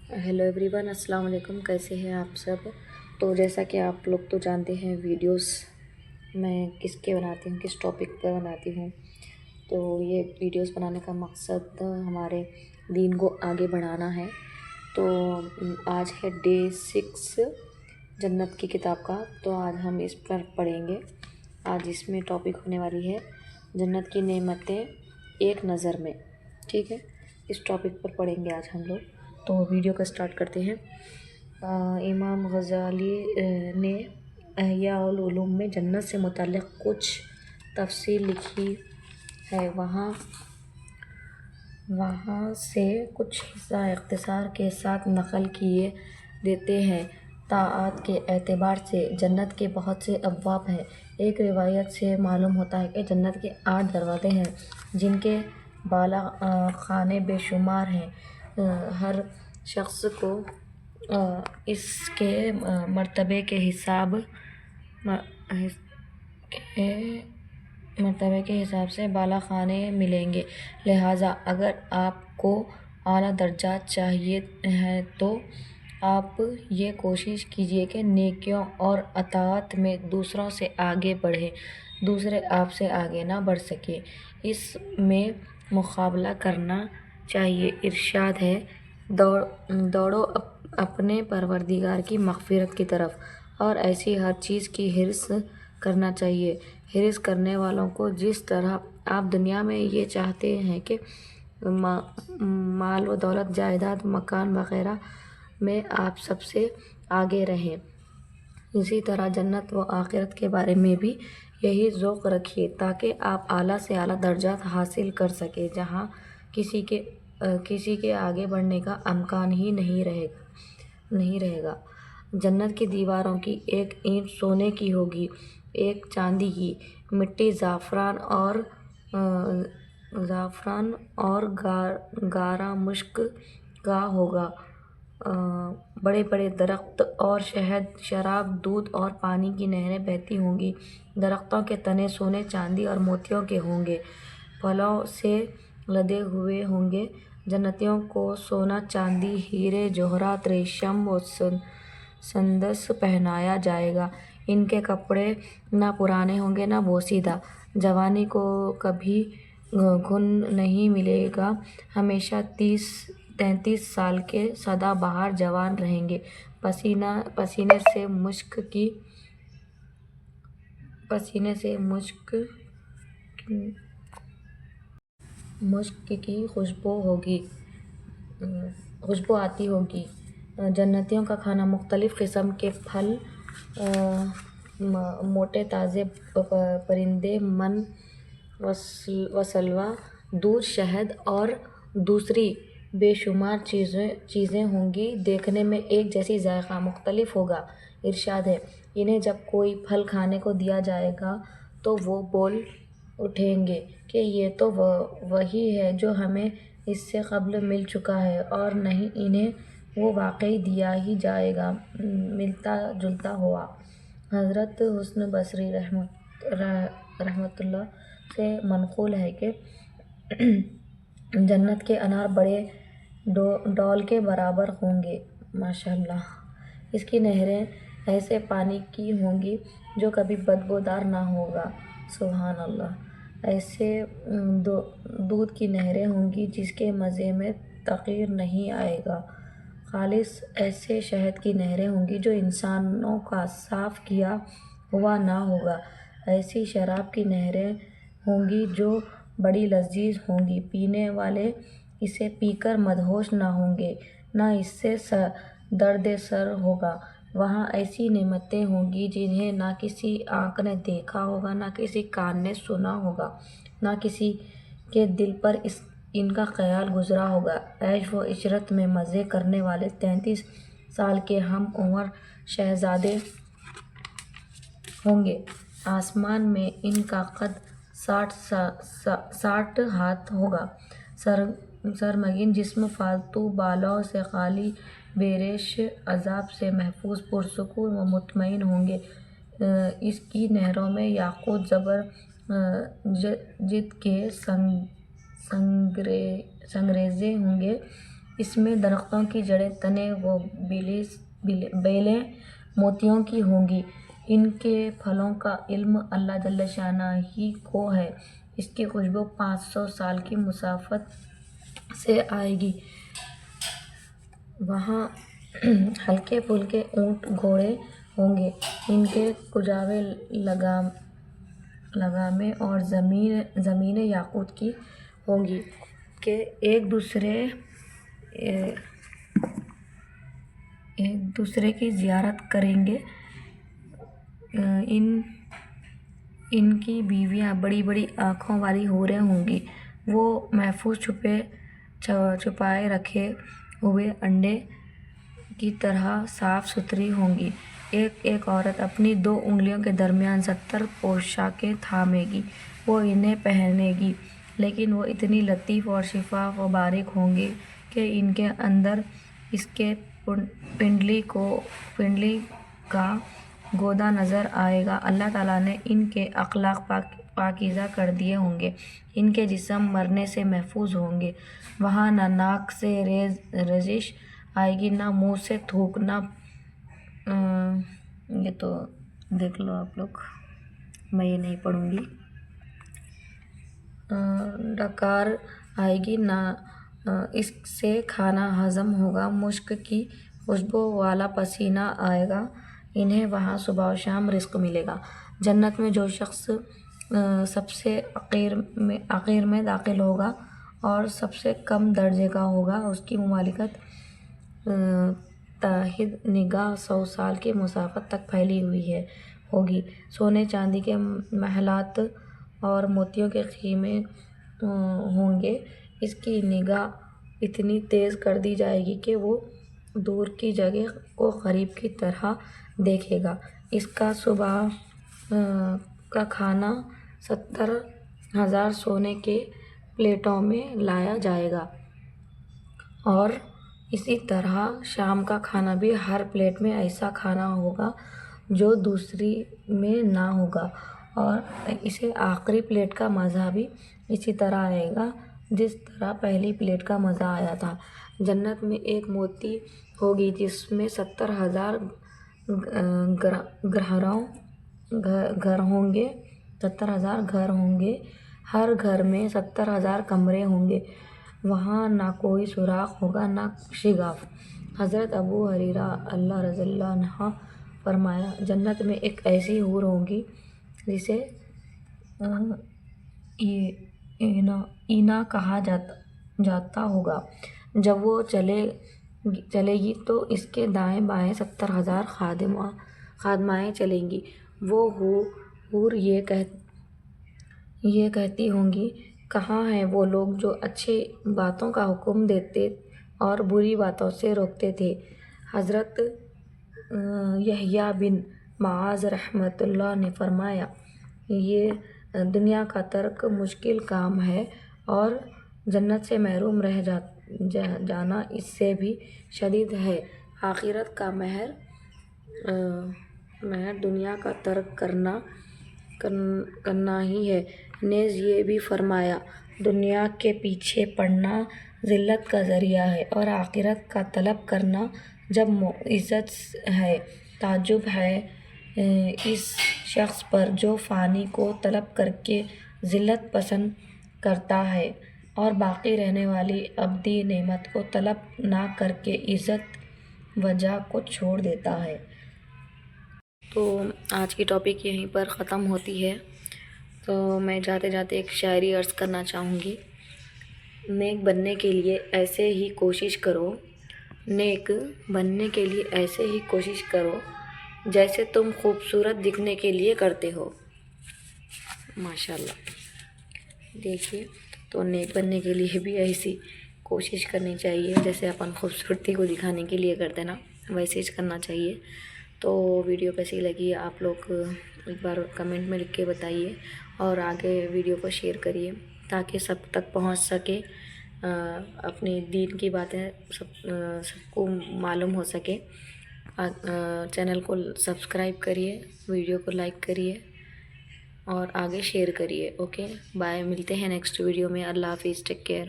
Hello everyone, अस्सलाम वालेकुम। कैसे हैं आप सब? तो जैसा कि आप लोग तो जानते हैं वीडियोस मैं किसके बनाती हूँ, किस टॉपिक पर बनाती हूँ। तो ये वीडियोस बनाने का मकसद हमारे दीन को आगे बढ़ाना है। तो आज है डे 6 जन्नत की किताब का। तो आज हम इस पर पढ़ेंगे। आज इसमें टॉपिक होने वाली है जन्नत की नेमतें एक नज़र में। ठीक है, इस टॉपिक पर पढ़ेंगे आज हम लोग। तो वीडियो का स्टार्ट करते हैं। इमाम गज़ाली ने इह्या उल उलूम में जन्नत से मुताल्लिक़ कुछ तफसील लिखी है। वहाँ से कुछ हिस्सा इख्तिसार के साथ नक़ल किए देते हैं। ताआत के एतबार से जन्नत के बहुत से अबवाब हैं। एक रिवायत से मालूम होता है कि जन्नत के 8 दरवाज़े हैं, जिनके बाला खाने बेशुमार हैं। हर शख्स को इसके मर्तबे के हिसाब से बाला खाने मिलेंगे। लिहाजा अगर आपको आला दर्जात चाहिए हैं तो आप ये कोशिश कीजिए कि नेकियों और अताअत में दूसरों से आगे बढ़ें, दूसरे आपसे आगे ना बढ़ सके। इसमें मुकाबला करना चाहिए। इरशाद है, दौड़ो अपने परवरदिगार की मग़फ़िरत की तरफ, और ऐसी हर चीज़ की हिर्स करना चाहिए। हिर्स करने वालों को जिस तरह आप दुनिया में ये चाहते हैं कि माल व दौलत, जायदाद, मकान वग़ैरह में आप सबसे आगे रहें, इसी तरह जन्नत व आखिरत के बारे में भी यही ज़ौक़ रखिए, ताकि आप आला से आला दर्जात हासिल कर सकें, जहाँ किसी के आगे बढ़ने का अमकान ही नहीं रहेगा। जन्नत की दीवारों की एक ईंट सोने की होगी, एक चांदी की। मिट्टी ज़ाफ़रान और गारा मुश्क का होगा। बड़े बड़े दरख्त और शहद, शराब, दूध और पानी की नहरें बहती होंगी। दरख्तों के तने सोने, चांदी और मोतियों के होंगे, फलों से लदे हुए होंगे। जन्नतियों को सोना, चांदी, हीरे, जवाहरात, रेशम व संदस पहनाया जाएगा। इनके कपड़े ना पुराने होंगे ना बोसीदा। जवानी को कभी घुन नहीं मिलेगा, हमेशा 33 साल के सदाबहार जवान रहेंगे। पसीने से मुश्क की खुशबू आती होगी। जन्नतियों का खाना मुख्तलिफ़ किस्म के फल, मोटे ताज़े परिंदे, मन व सलवा, दूध, शहद और दूसरी बेशुमार चीज़ें होंगी। देखने में एक जैसी, जायका मुख्तलिफ होगा। इरशाद है, इन्हें जब कोई फल खाने को दिया जाएगा तो वो बोल उठेंगे कि ये तो वही है जो हमें इससे कब्ल मिल चुका है, और नहीं, इन्हें वो वाकई दिया ही जाएगा, मिलता जुलता हुआ। हज़रत हुसन बसरी रहमतुल्लाह से मनक़ूल है कि जन्नत के अनार बड़े डौल के बराबर होंगे। माशाअल्लाह। इसकी नहरें ऐसे पानी की होंगी जो कभी बदबूदार ना होगा। सुभान अल्लाह। ऐसे दूध की नहरें होंगी जिसके मज़े में तग़य्युर नहीं आएगा। खालिस ऐसे शहद की नहरें होंगी जो इंसानों का साफ़ किया हुआ ना होगा। ऐसी शराब की नहरें होंगी जो बड़ी लज़ीज़ होंगी, पीने वाले इसे पीकर मदहोश ना होंगे, ना इससे दर्द सर होगा। वहाँ ऐसी नेमतें होंगी जिन्हें ना किसी आँख ने देखा होगा, ना किसी कान ने सुना होगा, ना किसी के दिल पर इनका ख्याल गुज़रा होगा। ऐश व इशरत में मज़े करने वाले 33 साल के हम उम्र शहज़ादे होंगे। आसमान में इनका कद 60 हाथ होगा। सरमगीन जिस्म, फालतू बालों से खाली, बेरेश अज़ाब से महफूज, पुरसुकून व मुतमईन होंगे। इसकी नहरों में याकूत ज़बर जिद के संगरेज़े होंगे। اس میں درختوں کی جڑیں، تنے و بیلیں موتیوں کی ہوں گی۔ ان کے پھلوں کا علم اللہ جل شانہ ہی کو ہے۔ اس کی خوشبو 500 سال کی مسافت سے آئے گی۔ وہاں ہلکے پھلکے اونٹ گھوڑے ہوں گے، ان کے کجاوے لگامیں اور زمینیں یاقوت کی ہوں گی کہ ایک دوسرے کی زیارت کریں گے۔ ان کی بیویاں بڑی بڑی آنکھوں والی حوریں ہوں گی، وہ محفوظ چھپائے رکھے ہوئے انڈے کی طرح صاف ستھری ہوں گی۔ ایک ایک عورت اپنی 2 انگلیوں کے درمیان 70 پوشاکیں تھامے گی، وہ انہیں پہنے گی، لیکن وہ اتنی لطیف اور شفاف و باریک ہوں گی کہ ان کے اندر اس کے پنڈلی کا گودا نظر آئے گا۔ اللہ تعالیٰ نے ان کے اخلاق پاکیزہ کر دیے ہوں گے، ان کے جسم مرنے سے محفوظ ہوں گے۔ وہاں نہ ناک سے رزش آئے گی، نہ منہ سے تھوک، نہ یہ تو دیکھ لو آپ لوگ، میں یہ نہیں پڑھوں گی۔ ڈکار آئے گی، نہ اس سے کھانا ہضم ہوگا۔ مشک کی خوشبو والا پسینہ آئے گا، انہیں وہاں صبح و شام رزق ملے گا۔ جنت میں جو شخص سب سے آخر میں داخل ہوگا اور سب سے کم درجے کا ہوگا، اس کی مملکت تحت نگاہ 100 سال کی مسافت تک پھیلی ہوئی ہوگی۔ سونے چاندی کے محلات اور موتیوں کے خیمے ہوں گے۔ اس کی نگاہ اتنی تیز کر دی جائے گی کہ وہ دور کی جگہ کو قریب کی طرح دیکھے گا۔ اس کا صبح کا کھانا 70,000 سونے کے پلیٹوں میں لایا جائے گا، اور اسی طرح شام کا کھانا بھی ہر پلیٹ میں ایسا کھانا ہوگا جو دوسری میں نہ ہوگا، اور اسے آخری پلیٹ کا مزہ بھی اسی طرح آئے گا جس طرح پہلی پلیٹ کا مزہ آیا تھا۔ جنت میں ایک موتی ہوگی جس میں 70,000 گھر ہوں گے۔ 70,000 گھر ہوں گے، ہر گھر میں 70,000 کمرے ہوں گے۔ وہاں نہ کوئی سوراخ ہوگا، نہ شگاف۔ حضرت ابو ہریرہ اللہ رضی اللہ عنہ فرمایا، جنت میں ایک ایسی حور ہوگی جسے اینا کہا جاتا ہوگا۔ جب وہ چلے گی تو اس کے دائیں بائیں 70,000 خادمائیں چلیں گی۔ وہ حور یہ کہتی ہوں گی، کہاں ہیں وہ لوگ جو اچھی باتوں کا حکم دیتے اور بری باتوں سے روکتے تھے؟ حضرت یحییٰ بن معاذ رحمۃ اللہ نے فرمایا، یہ دنیا کا ترک مشکل کام ہے، اور جنت سے محروم رہ جانا اس سے بھی شدید ہے۔ آخرت کا مہر دنیا کا ترک کرنا ہی ہے۔ نیز یہ بھی فرمایا، دنیا کے پیچھے پڑنا ذلت کا ذریعہ ہے، اور آخرت کا طلب کرنا جب عزت ہے۔ تعجب ہے اس شخص پر جو فانی کو طلب کر کے ذلت پسند کرتا ہے، اور باقی رہنے والی ابدی نعمت کو طلب نہ کر کے عزت و جاہ کو چھوڑ دیتا ہے۔ تو آج کی ٹاپک یہیں پر ختم ہوتی ہے۔ تو میں جاتے جاتے ایک شاعری عرض کرنا چاہوں گی۔ نیک بننے کے لیے ایسے ہی کوشش کرو، نیک بننے کے لیے ایسے ہی کوشش کرو جیسے تم خوبصورت دکھنے کے لیے کرتے ہو۔ ماشاءاللہ، دیکھیے، تو نیک بننے کے لیے بھی ایسی کوشش کرنی چاہیے جیسے اپن خوبصورتی کو دکھانے کے لیے کرتے نا، ویسے ہی کرنا چاہیے۔ تو ویڈیو کیسی لگی آپ لوگ ایک بار کمنٹ میں لکھ کے بتائیے، اور آگے ویڈیو کو شیئر کریے تاکہ سب تک پہنچ سکے، اپنی دین کی باتیں سب کو معلوم ہو سکے۔ چینل کو سبسکرائب کریے، ویڈیو کو لائک کریے، اور آگے شیئر کریے۔ اوکے، بائے، ملتے ہیں نیکسٹ ویڈیو میں۔ اللہ حافظ، ٹیک کیئر۔